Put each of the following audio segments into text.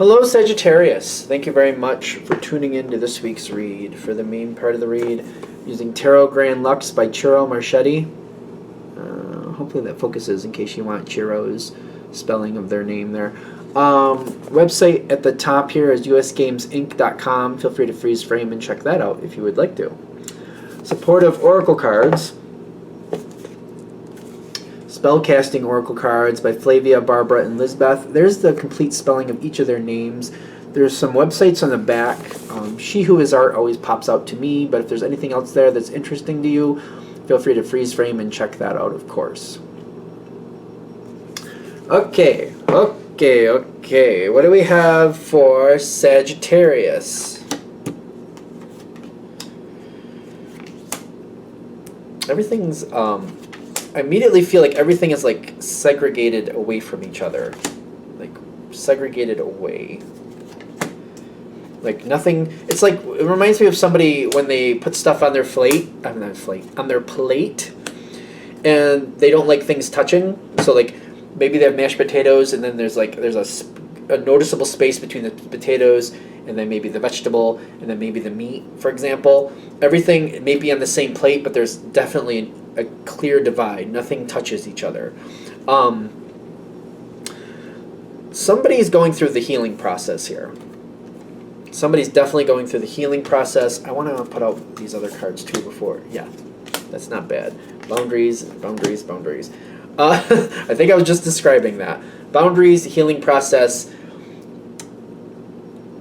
Hello, Sagittarius. Thank you very much for tuning in to this week's read. For the main part of the read, using Tarot Grand Lux by Chiro Marchetti. Hopefully that focuses in case you want Chiro's spelling of their name there. Website at the top here is usgamesinc.com. Feel free to freeze frame and check that out if you would like to. Supportive Oracle cards. Spellcasting Oracle cards by Flavia, Barbara, and Lizbeth. There's the complete spelling of each of their names. There's some websites on the back. She Who Is Art always pops out to me, but if there's anything else there that's interesting to you, feel free to freeze frame and check that out, of course. Okay. What do we have for Sagittarius? Everything's, I immediately feel like everything is like segregated away from each other. Like segregated away. Like nothing, it's like, it reminds me of somebody when they put stuff on their on their plate, and they don't like things touching. So like maybe they have mashed potatoes, and then there's a noticeable space between the potatoes, and then maybe the vegetable, and then maybe the meat, for example. Everything may be on the same plate, but there's definitely a clear divide. Nothing touches each other. Somebody's going through the healing process here. Somebody's definitely going through the healing process. I want to put out these other cards too before. Yeah, that's not bad. Boundaries. I think I was just describing that. Boundaries, healing process.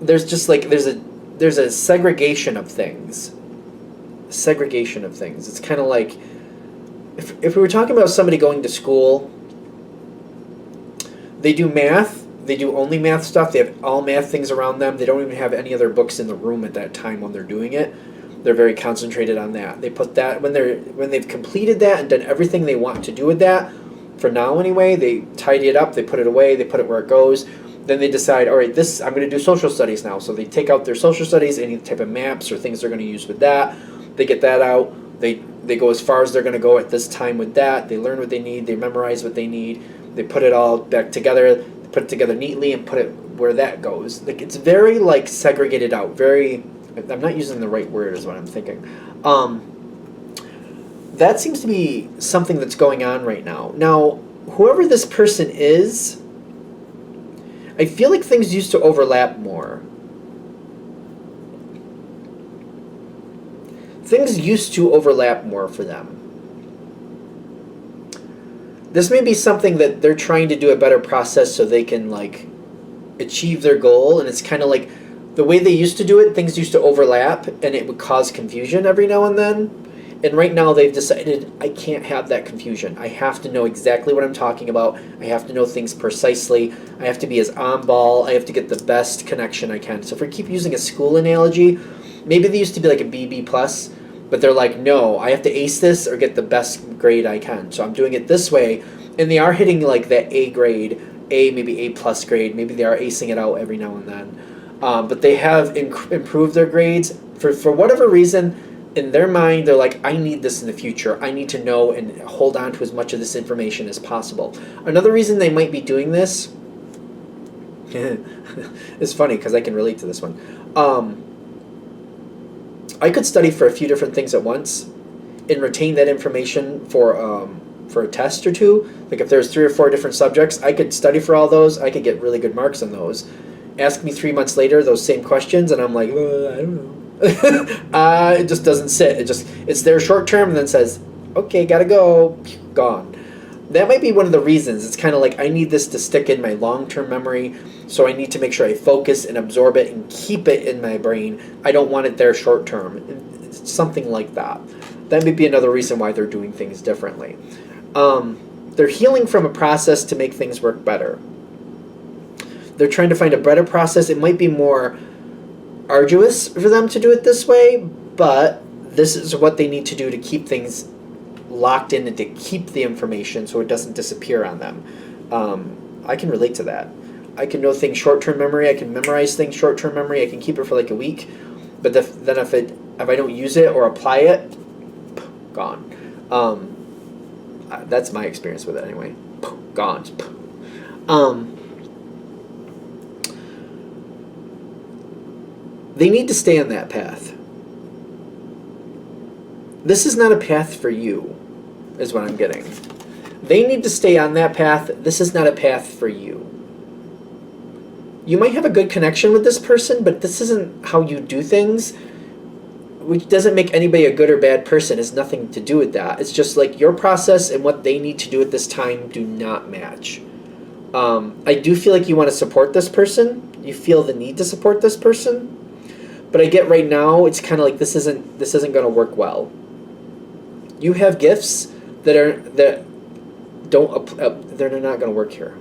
There's just like, there's a segregation of things. It's kind of like, if we were talking about somebody going to school, they do math, they do only math stuff, they have all math things around them, they don't even have any other books in the room at that time when they're doing it. They're very concentrated on that. They put that, when they've completed that and done everything they want to do with that, for now anyway, they tidy it up, they put it away, they put it where it goes. Then they decide, all right, I'm going to do social studies now. So they take out their social studies, any type of maps or things they're going to use with that. They get that out. They go as far as they're going to go at this time with that. They learn what they need. They memorize what they need. They put it all back together, put it together neatly, and put it where that goes. Like, it's very like segregated out. Very, I'm not using the right word is what I'm thinking. That seems to be something that's going on right now. Now, whoever this person is, I feel like things used to overlap more. Things used to overlap more for them. This may be something that they're trying to do a better process so they can like achieve their goal, and it's kind of like the way they used to do it, things used to overlap and it would cause confusion every now and then. And right now they've decided, I can't have that confusion. I have to know exactly what I'm talking about. I have to know things precisely. I have to be as on ball. I have to get the best connection I can. So if we keep using a school analogy, maybe they used to be like a BB+, but they're like, no, I have to ace this or get the best grade I can. So I'm doing it this way. And they are hitting like that A grade, maybe A+ grade. Maybe they are acing it out every now and then. But they have improved their grades. For whatever reason, in their mind, they're like, I need this in the future. I need to know and hold on to as much of this information as possible. Another reason they might be doing this, it's funny because I can relate to this one. I could study for a few different things at once and retain that information for a test or two. Like if there's 3 or 4 different subjects, I could study for all those. I could get really good marks on those. Ask me 3 months later those same questions, and I'm like, I don't know. It just doesn't sit. It's there short term and then says, okay, gotta go, gone. That might be one of the reasons. It's kind of like I need this to stick in my long-term memory, so I need to make sure I focus and absorb it and keep it in my brain. I don't want it there short term. It's something like that. That may be another reason why they're doing things differently. They're healing from a process to make things work better. They're trying to find a better process. It might be more arduous for them to do it this way, but this is what they need to do to keep things locked in and to keep the information so it doesn't disappear on them. I can relate to that. I can know things short-term memory. I can memorize things short-term memory. I can keep it for like a week, but then if I don't use it or apply it, gone. That's my experience with it anyway. Gone. They need to stay on that path. This is not a path for you, is what I'm getting. They need to stay on that path. This is not a path for you. You might have a good connection with this person, but this isn't how you do things, which doesn't make anybody a good or bad person. It has nothing to do with that. It's just like your process and what they need to do at this time do not match. I do feel like you want to support this person. You feel the need to support this person, but I get right now it's kind of like this isn't going to work well. You have gifts that they're not going to work here.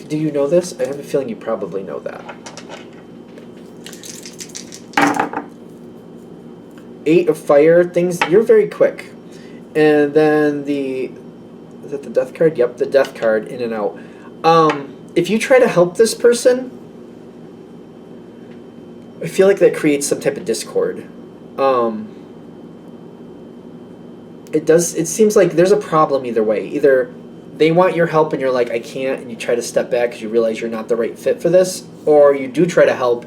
Do you know this? I have a feeling you probably know that. 8 of fire, things, you're very quick. And then is that the death card? Yep, the death card, in and out. If you try to help this person, I feel like that creates some type of discord. It seems like there's a problem either way. Either they want your help and you're like, I can't, and you try to step back because you realize you're not the right fit for this, or you do try to help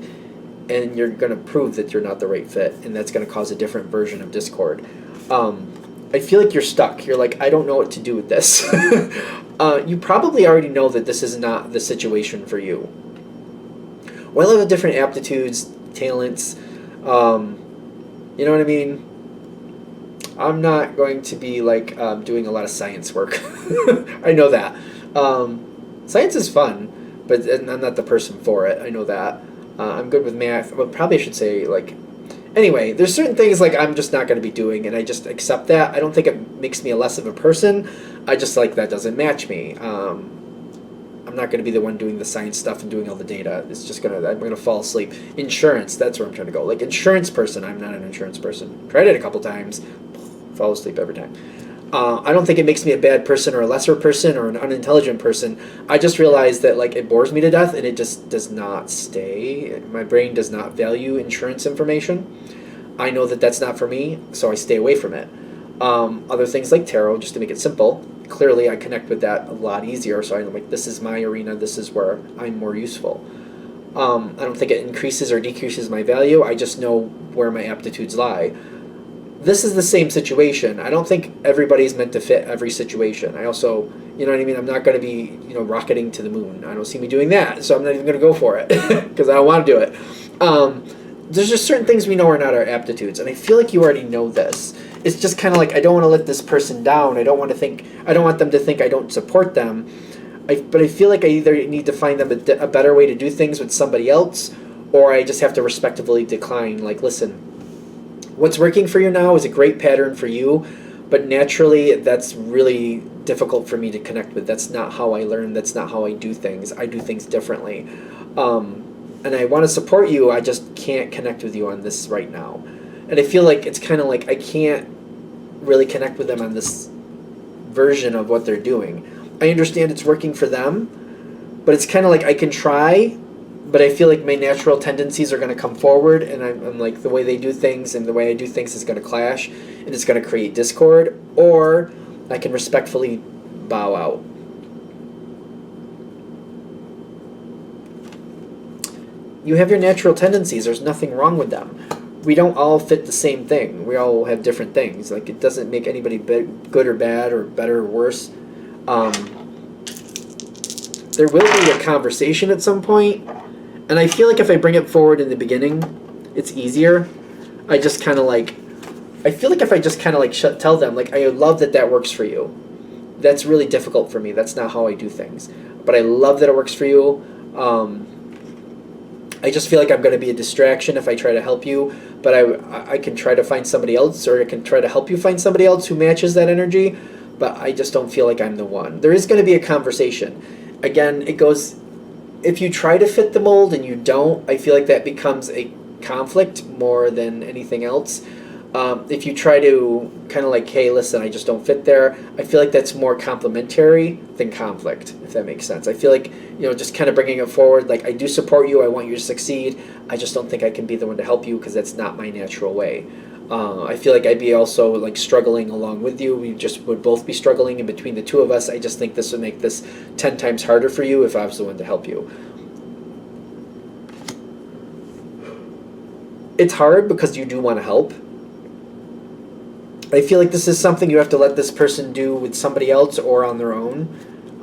and you're going to prove that you're not the right fit, and that's going to cause a different version of discord. I feel like you're stuck. You're like, I don't know what to do with this. You probably already know that this is not the situation for you. We'll have different aptitudes, talents, you know what I mean? I'm not going to be like doing a lot of science work. I know that. Science is fun, but I'm not the person for it. I know that. I'm good with math, but probably I should say like, anyway, there's certain things like I'm just not going to be doing, and I just accept that. I don't think it makes me a less of a person. I just like that doesn't match me. I'm not going to be the one doing the science stuff and doing all the data. I'm going to fall asleep. Insurance, that's where I'm trying to go. Like insurance person, I'm not an insurance person. Tried it a couple times, fall asleep every time. I don't think it makes me a bad person or a lesser person or an unintelligent person. I just realize that like it bores me to death and it just does not stay. My brain does not value insurance information. I know that that's not for me, so I stay away from it. Other things like tarot, just to make it simple, clearly I connect with that a lot easier, so I'm like, this is my arena, this is where I'm more useful. I don't think it increases or decreases my value, I just know where my aptitudes lie. This is the same situation. I don't think everybody's meant to fit every situation. I also, you know what I mean, I'm not going to be, rocketing to the moon. I don't see me doing that, so I'm not even going to go for it, because I don't want to do it. There's just certain things we know are not our aptitudes, and I feel like you already know this. It's just kind of like, I don't want to let this person down. I don't want them to think I don't support them. But I feel like I either need to find them a better way to do things with somebody else, or I just have to respectively decline. Like, listen, what's working for you now is a great pattern for you, but naturally that's really difficult for me to connect with. That's not how I learn. That's not how I do things. I do things differently. And I want to support you. I just can't connect with you on this right now. And I feel like it's kind of like I can't really connect with them on this version of what they're doing. I understand it's working for them, but it's kind of like I can try, but I feel like my natural tendencies are going to come forward, and I'm like, the way they do things and the way I do things is going to clash, and it's going to create discord, or I can respectfully bow out. You have your natural tendencies. There's nothing wrong with them. We don't all fit the same thing. We all have different things. Like, it doesn't make anybody good or bad or better or worse. There will be a conversation at some point, and I feel like if I bring it forward in the beginning, it's easier. I feel like if I just kind of like tell them, like, I love that works for you. That's really difficult for me. That's not how I do things. But I love that it works for you. I just feel like I'm going to be a distraction if I try to help you, but I can try to find somebody else, or I can try to help you find somebody else who matches that energy, but I just don't feel like I'm the one. There is going to be a conversation. Again, it goes, if you try to fit the mold and you don't, I feel like that becomes a conflict more than anything else. If you try to kind of like, hey, listen, I just don't fit there, I feel like that's more complementary than conflict, if that makes sense. I feel like, just kind of bringing it forward, like, I do support you, I want you to succeed, I just don't think I can be the one to help you because that's not my natural way. I feel like I'd be also like struggling along with you. We just would both be struggling, and between the two of us, I just think this would make this 10 times harder for you if I was the one to help you. It's hard because you do want to help. I feel like this is something you have to let this person do with somebody else or on their own.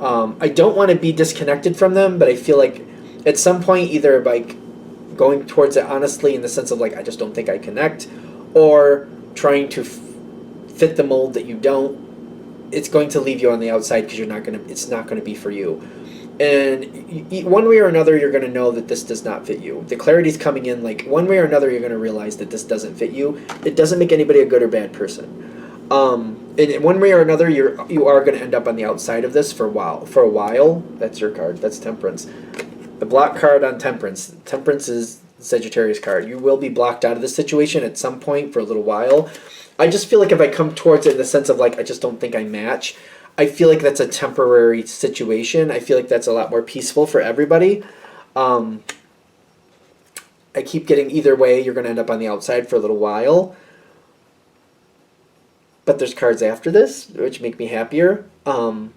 I don't want to be disconnected from them, but I feel like at some point, either like going towards it honestly in the sense of like, I just don't think I connect, or trying to fit the mold that you don't, it's going to leave you on the outside because it's not going to be for you. And one way or another, you're going to know that this does not fit you. The clarity's coming in, like one way or another, you're going to realize that this doesn't fit you. It doesn't make anybody a good or bad person. And in one way or another, you are going to end up on the outside of this for a while. For a while, that's your card. That's Temperance. The block card on Temperance. Temperance is the Sagittarius card. You will be blocked out of this situation at some point for a little while. I just feel like if I come towards it in the sense of like, I just don't think I match, I feel like that's a temporary situation. I feel like that's a lot more peaceful for everybody. I keep getting either way, you're going to end up on the outside for a little while. But there's cards after this, which make me happier. Because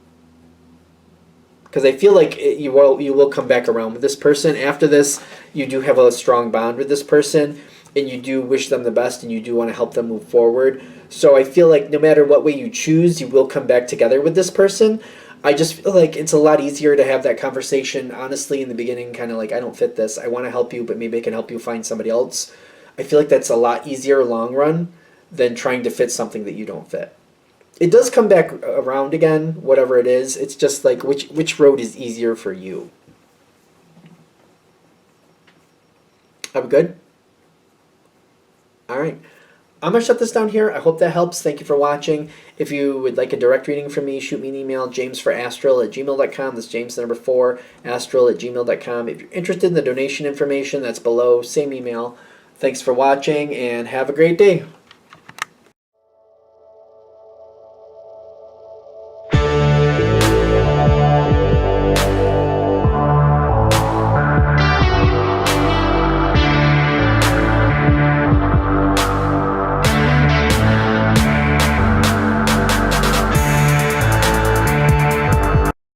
I feel like you will come back around with this person. After this, you do have a strong bond with this person, and you do wish them the best, and you do want to help them move forward. So I feel like no matter what way you choose, you will come back together with this person. I just feel like it's a lot easier to have that conversation, honestly, in the beginning, kind of like, I don't fit this. I want to help you, but maybe I can help you find somebody else. I feel like that's a lot easier long run than trying to fit something that you don't fit. It does come back around again, whatever it is. It's just like which road is easier for you. Are we good? All right. I'm going to shut this down here. I hope that helps. Thank you for watching. If you would like a direct reading from me, shoot me an email, jamesforastral@gmail.com. That's James number 4, astral@gmail.com. If you're interested in the donation information, that's below. Same email. Thanks for watching, and have a great day.